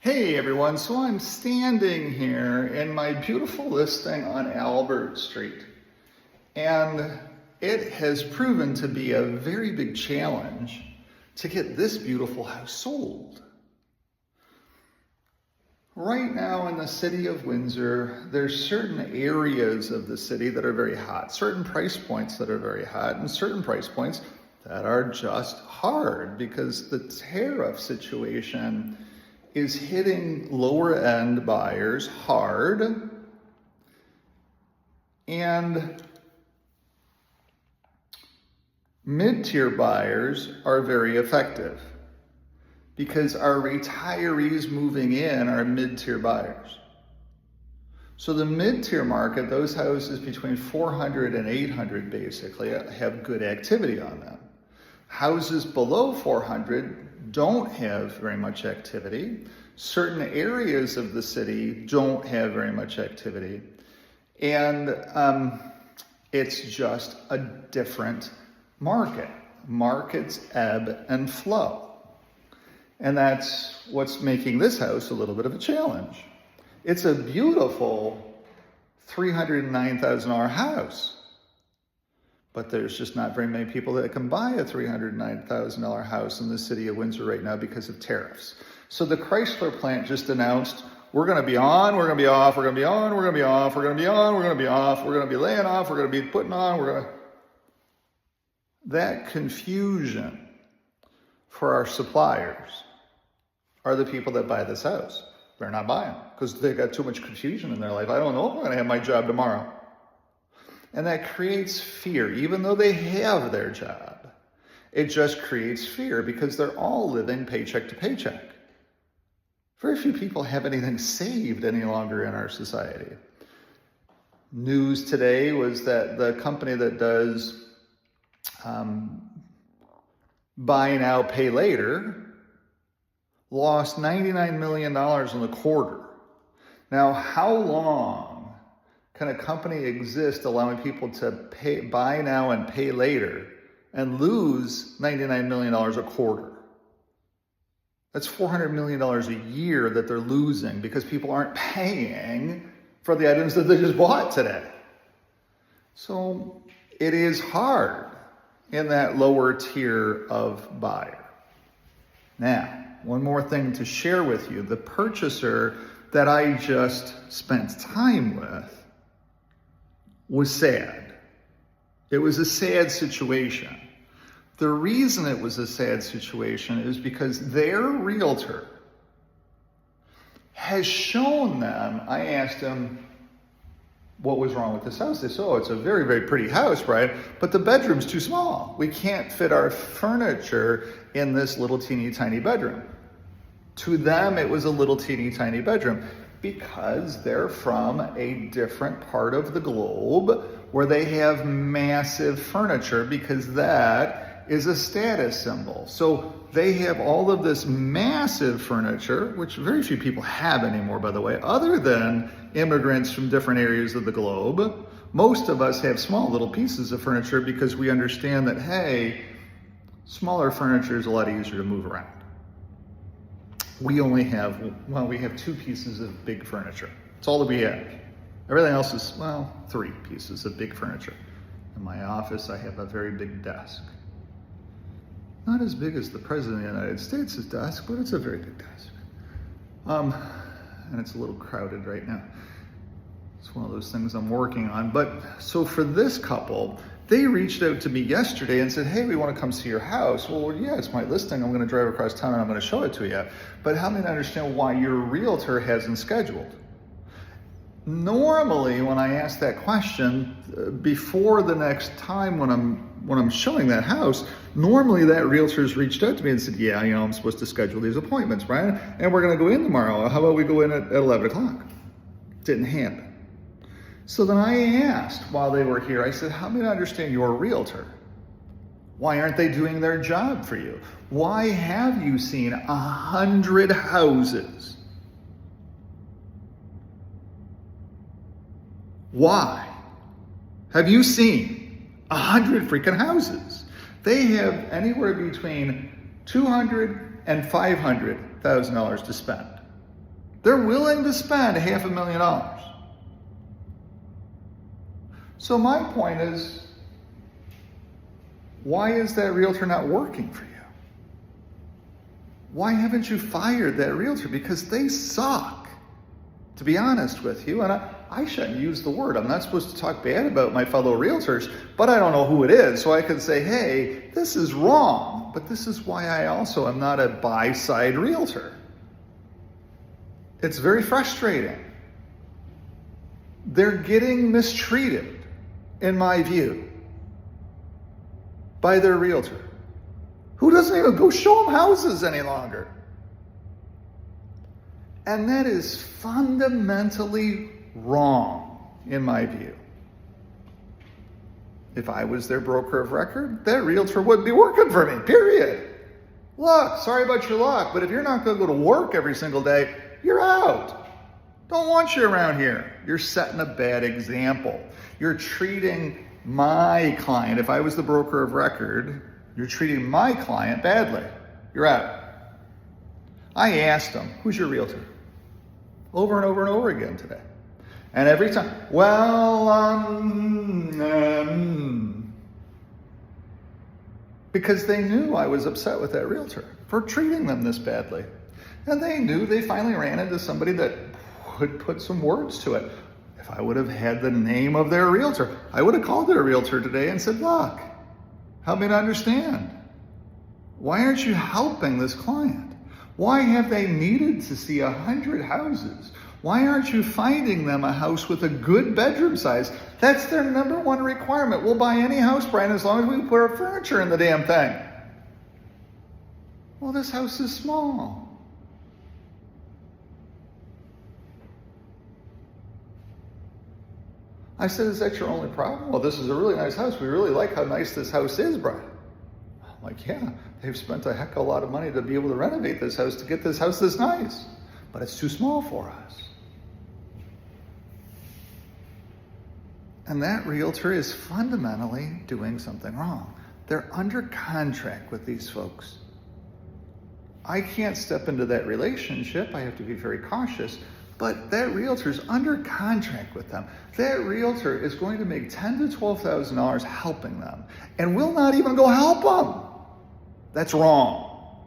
Hey everyone, so I'm standing here in my beautiful listing on Albert Street, and it has proven to be a very big challenge to get this beautiful house sold. Right now in the city of Windsor, there's certain areas of the city that are very hot, certain price points that are very hot, and certain price points that are just hard because the tariff situation is hitting lower end buyers hard, and mid-tier buyers are very effective because our retirees moving in are mid-tier buyers. So the mid-tier market, those houses between 400 and 800 basically have good activity on them. Houses below 400 don't have very much activity. Certain areas of the city don't have very much activity. And it's just a different market. Markets ebb and flow. And that's what's making this house a little bit of a challenge. It's a beautiful $309,000 house. But there's just not very many people that can buy a $309,000 house in the city of Windsor right now because of tariffs. So the Chrysler plant just announced, we're going to be on, we're going to be off, we're going to be on, we're going to be off, we're going to be on, we're going to be off, we're going to be laying off, we're going to be putting on, That confusion for our suppliers are the people that buy this house. They're not buying because they got too much confusion in their life. I don't know if I'm going to have my job tomorrow. And that creates fear, even though they have their job. It just creates fear because they're all living paycheck to paycheck. Very few people have anything saved any longer in our society. News today was that the company that does buy now, pay later lost $99 million in the quarter. Now, how long can a company exist allowing people to buy now and pay later and lose $99 million a quarter? That's $400 million a year that they're losing because people aren't paying for the items that they just bought today. So it is hard in that lower tier of buyer. Now, one more thing to share with you. The purchaser that I just spent time with was sad. It was a sad situation. The reason it was a sad situation is because their realtor has shown them, I asked them what was wrong with this house. They said, oh, it's a very, very pretty house, Brian, but the bedroom's too small. We can't fit our furniture in this little teeny tiny bedroom. To them, it was a little teeny tiny bedroom because they're from a different part of the globe where they have massive furniture because that is a status symbol. So they have all of this massive furniture, which very few people have anymore, by the way, other than immigrants from different areas of the globe. Most of us have small little pieces of furniture because we understand that, hey, smaller furniture is a lot easier to move around. We only have, we have 2 pieces of big furniture. That's all that we have. Everything else is, 3 pieces of big furniture. In my office, I have a very big desk. Not as big as the President of the United States' desk, but it's a very big desk. And it's a little crowded right now. It's one of those things I'm working on. But so for this couple, they reached out to me yesterday and said, hey, we want to come see your house. Well, yeah, it's my listing. I'm going to drive across town and I'm going to show it to you. But help me to understand why your realtor hasn't scheduled. Normally, when I ask that question, before the next time when I'm showing that house, normally that realtor's reached out to me and said, yeah, I'm supposed to schedule these appointments, Brian, and we're going to go in tomorrow. How about we go in at 11 o'clock? Didn't happen. So then I asked while they were here, I said, help me to understand your realtor. Why aren't they doing their job for you? Why have you seen 100 houses? Why have you seen 100 freaking houses? They have anywhere between $200,000 and $500,000 to spend. They're willing to spend $500,000. So my point is, why is that realtor not working for you? Why haven't you fired that realtor? Because they suck, to be honest with you. And I shouldn't use the word. I'm not supposed to talk bad about my fellow realtors, but I don't know who it is. So I could say, hey, this is wrong. But this is why I also am not a buy-side realtor. It's very frustrating. They're getting mistreated, in my view, by their realtor, who doesn't even go show them houses any longer. And that is fundamentally wrong, in my view. If I was their broker of record, that realtor wouldn't be working for me, period. Look, sorry about your luck, but if you're not going to go to work every single day, you're out. Don't want you around here. You're setting a bad example. You're treating my client, if I was the broker of record, you're treating my client badly. You're out. I asked him, who's your realtor? Over and over and over again today. And every time, because they knew I was upset with that realtor for treating them this badly. And they knew, they finally ran into somebody that would put some words to it. If I would have had the name of their realtor, I would have called their realtor today and said, look, help me to understand. Why aren't you helping this client? Why have they needed to see 100 houses? Why aren't you finding them a house with a good bedroom size? That's their number one requirement. We'll buy any house, Brian, as long as we put our furniture in the damn thing. Well, this house is small. I said, is that your only problem? Well, this is a really nice house. We really like how nice this house is, Brian. I'm like, yeah, they've spent a heck of a lot of money to be able to renovate this house to get this house this nice. But it's too small for us. And that realtor is fundamentally doing something wrong. They're under contract with these folks. I can't step into that relationship. I have to be very cautious. But that realtor is under contract with them. That realtor is going to make $10,000 to $12,000 helping them and will not even go help them. That's wrong.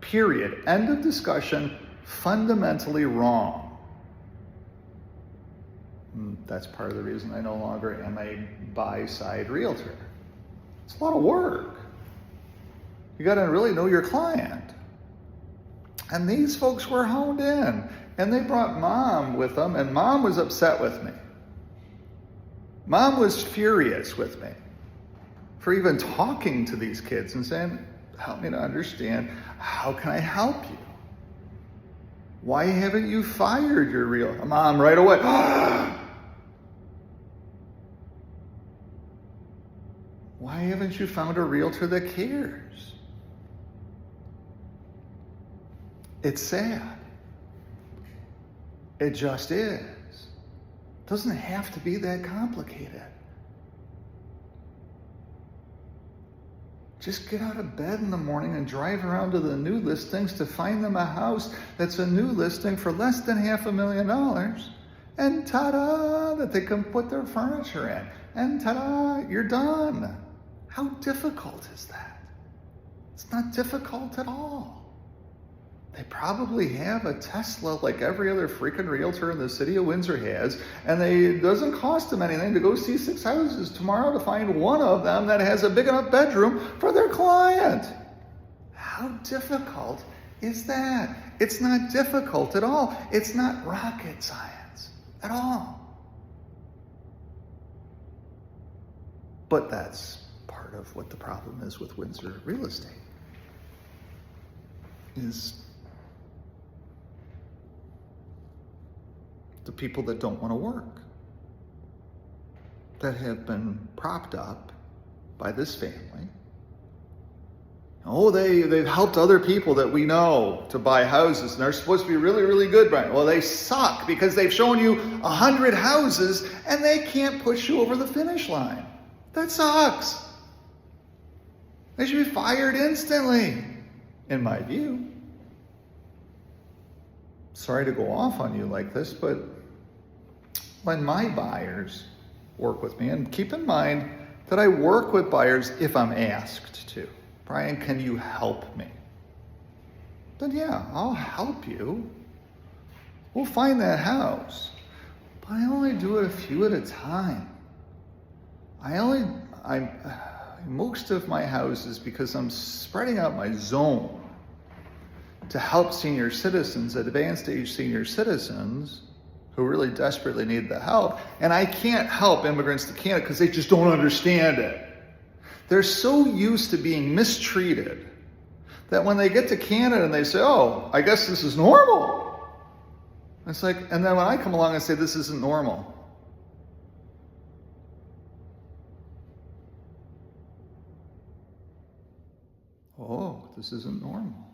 Period. End of discussion. Fundamentally wrong. That's part of the reason I no longer am a buy-side realtor. It's a lot of work. You got to really know your client. And these folks were honed in, and they brought mom with them, and mom was upset with me. Mom was furious with me for even talking to these kids and saying, help me to understand, how can I help you? Why haven't you fired your realtor? Mom, right away. Why haven't you found a realtor that cares? It's sad. It just is. It doesn't have to be that complicated. Just get out of bed in the morning and drive around to the new listings to find them a house that's a new listing for less than $500,000. And ta-da, that they can put their furniture in. And ta-da, you're done. How difficult is that? It's not difficult at all. They probably have a Tesla like every other freaking realtor in the city of Windsor has, and it doesn't cost them anything to go see 6 houses tomorrow to find one of them that has a big enough bedroom for their client. How difficult is that? It's not difficult at all. It's not rocket science at all. But that's part of what the problem is with Windsor real estate, is the people that don't want to work, that have been propped up by this family. Oh, they've helped other people that we know to buy houses, and they're supposed to be really, really good, Brian. Well, they suck because they've shown you 100 houses and they can't push you over the finish line. That sucks. They should be fired instantly, in my view. sorry to go off on you like this, but when my buyers work with me, and keep in mind that I work with buyers if I'm asked to. Brian, can you help me? Then yeah, I'll help you. We'll find that house. But I only do it a few at a time. Most of my houses, because I'm spreading out my zone to help senior citizens, advanced age senior citizens who really desperately need the help. And I can't help immigrants to Canada because they just don't understand it. They're so used to being mistreated that when they get to Canada and they say, oh, I guess this is normal. It's like, and then when I come along and say this isn't normal, oh, this isn't normal.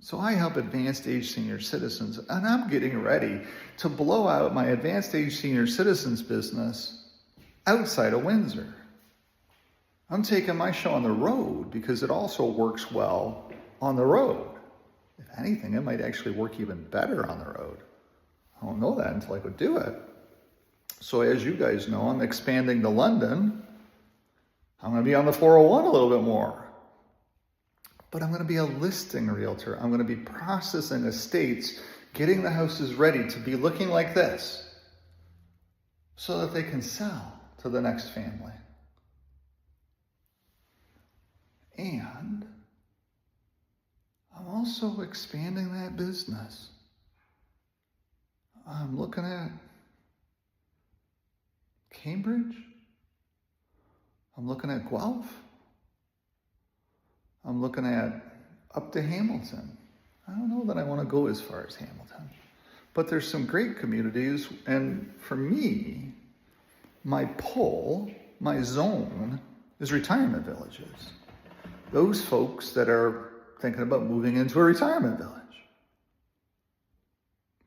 So I help advanced age senior citizens, and I'm getting ready to blow out my advanced age senior citizens business outside of Windsor. I'm taking my show on the road because it also works well on the road. If anything, it might actually work even better on the road. I don't know that until I go do it. So as you guys know, I'm expanding to London. I'm going to be on the 401 a little bit more. But I'm going to be a listing realtor. I'm going to be processing estates, getting the houses ready to be looking like this so that they can sell to the next family. And I'm also expanding that business. I'm looking at Cambridge. I'm looking at Guelph. I'm looking at up to Hamilton. I don't know that I want to go as far as Hamilton. But there's some great communities. And for me, my pull, my zone, is retirement villages. Those folks that are thinking about moving into a retirement village.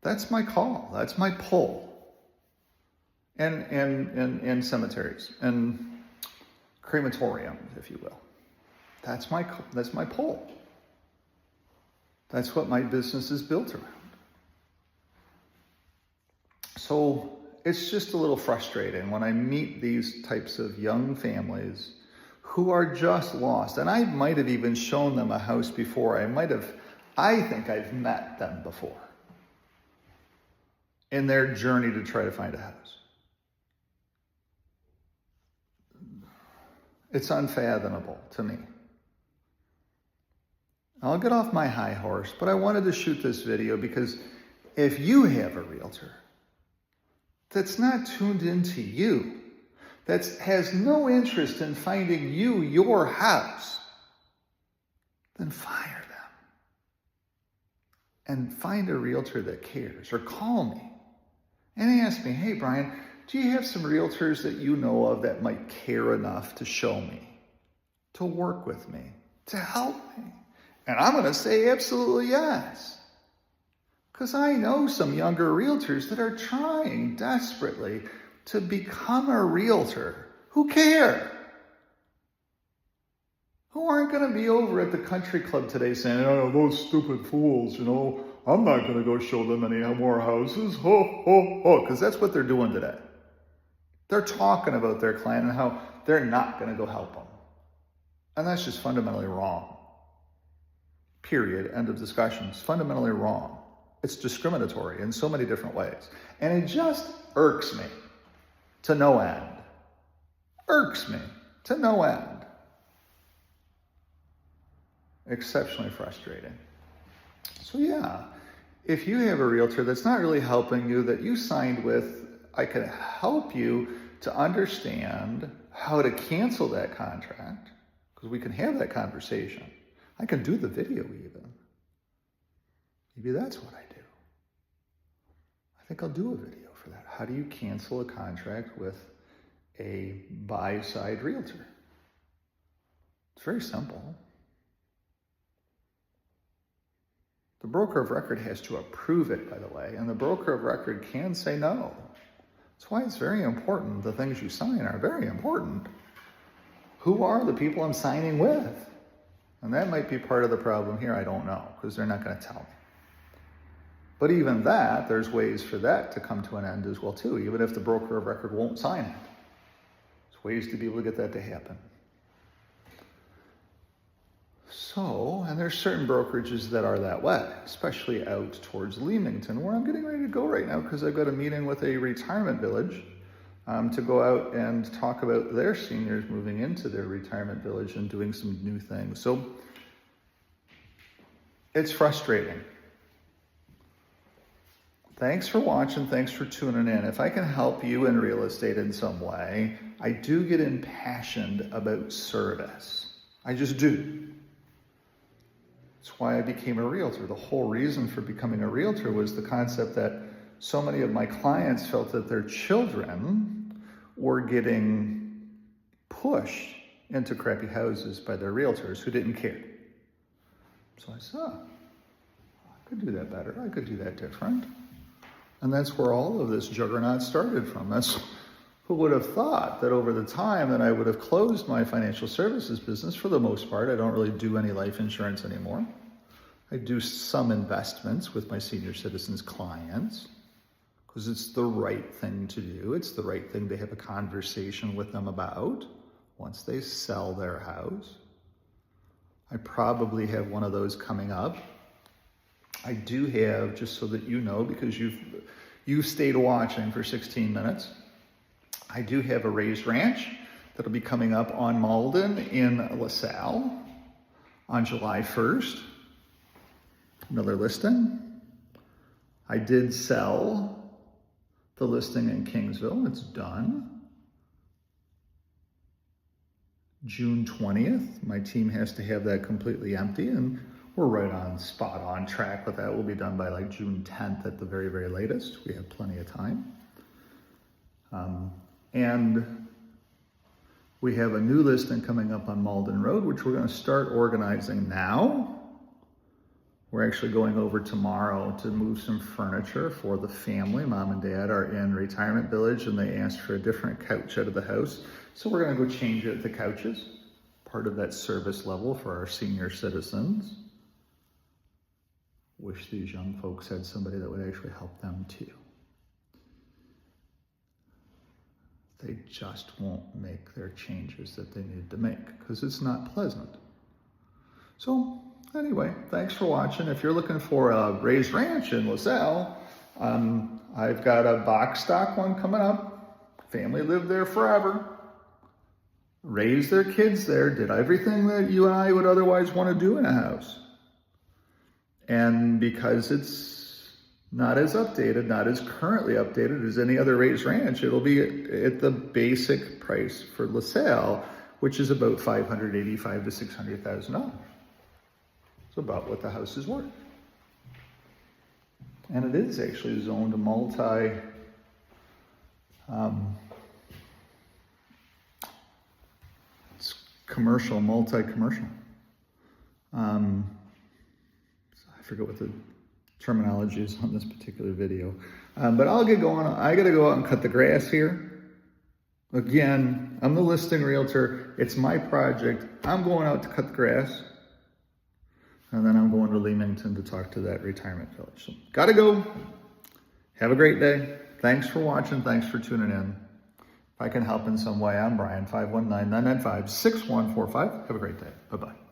That's my call. That's my pull. And cemeteries and crematoriums, if you will. That's my pull. That's what my business is built around. So it's just a little frustrating when I meet these types of young families who are just lost. And I might have even shown them a house before. I think I've met them before in their journey to try to find a house. It's unfathomable to me. I'll get off my high horse, but I wanted to shoot this video because if you have a realtor that's not tuned into you, that has no interest in finding you your house, then fire them. And find a realtor that cares, or call me and ask me, hey, Brian, do you have some realtors that you know of that might care enough to show me, to work with me, to help me? And I'm going to say absolutely yes. Because I know some younger realtors that are trying desperately to become a realtor who care. Who aren't going to be over at the country club today saying, oh, those stupid fools, I'm not going to go show them any more houses. Ho, ho, ho. Because that's what they're doing today. They're talking about their client and how they're not going to go help them. And that's just fundamentally wrong. Period. End of discussion. It's fundamentally wrong. It's discriminatory in so many different ways. And it just irks me to no end. Irks me to no end. Exceptionally frustrating. So yeah, if you have a realtor that's not really helping you, that you signed with, I can help you to understand how to cancel that contract, because we can have that conversation. I can do the video even. Maybe that's what I do. I think I'll do a video for that. How do you cancel a contract with a buy-side realtor? It's very simple. The broker of record has to approve it, by the way, and the broker of record can say no. That's why it's very important. The things you sign are very important. Who are the people I'm signing with? And that might be part of the problem here. I don't know, because they're not going to tell me. But even that, there's ways for that to come to an end as well too, even if the broker of record won't sign it. There's ways to be able to get that to happen. So, and there's certain brokerages that are that way, especially out towards Leamington, where I'm getting ready to go right now because I've got a meeting with a retirement village to go out and talk about their seniors moving into their retirement village and doing some new things. So it's frustrating. Thanks for watching. Thanks for tuning in. If I can help you in real estate in some way, I do get impassioned about service. I just do. That's why I became a realtor. The whole reason for becoming a realtor was the concept that so many of my clients felt that their children were getting pushed into crappy houses by their realtors who didn't care. So I said, oh, I could do that better. I could do that different. And that's where all of this juggernaut started from. That's who would have thought that over the time that I would have closed my financial services business for the most part. I don't really do any life insurance anymore. I do some investments with my senior citizens clients because it's the right thing to do. It's the right thing to have a conversation with them about once they sell their house. I probably have one of those coming up. I do have, just so that you know, because you've stayed watching for 16 minutes, I do have a raised ranch that'll be coming up on Malden in LaSalle on July 1st. Another listing. I did sell the listing in Kingsville. It's done. June 20th, my team has to have that completely empty, and we're right on spot on track with that. We'll be done by like June 10th at the very, very latest. We have plenty of time. And we have a new listing coming up on Malden Road, which we're going to start organizing now. We're actually going over tomorrow to move some furniture for the family. Mom and Dad are in retirement village and they asked for a different couch out of the house. So we're going to go change it to couches, part of that service level for our senior citizens. Wish these young folks had somebody that would actually help them too. They just won't make their changes that they need to make because it's not pleasant. So anyway, thanks for watching. If you're looking for a raised ranch in LaSalle, I've got a box stock one coming up. Family lived there forever. Raised their kids there, did everything that you and I would otherwise want to do in a house. And because it's not as updated, not as currently updated as any other raised ranch, it'll be at the basic price for LaSalle, which is about $585,000 to $600,000. It's about what the house is worth. And it is actually zoned it's commercial, multi-commercial. I forget what the terminology is on this particular video. But I'll get going. I got to go out and cut the grass here. Again, I'm the listing realtor. It's my project. I'm going out to cut the grass. And then I'm going to Leamington to talk to that retirement village. So, got to go. Have a great day. Thanks for watching. Thanks for tuning in. If I can help in some way, I'm Brian, 519-995-6145. Have a great day. Bye-bye.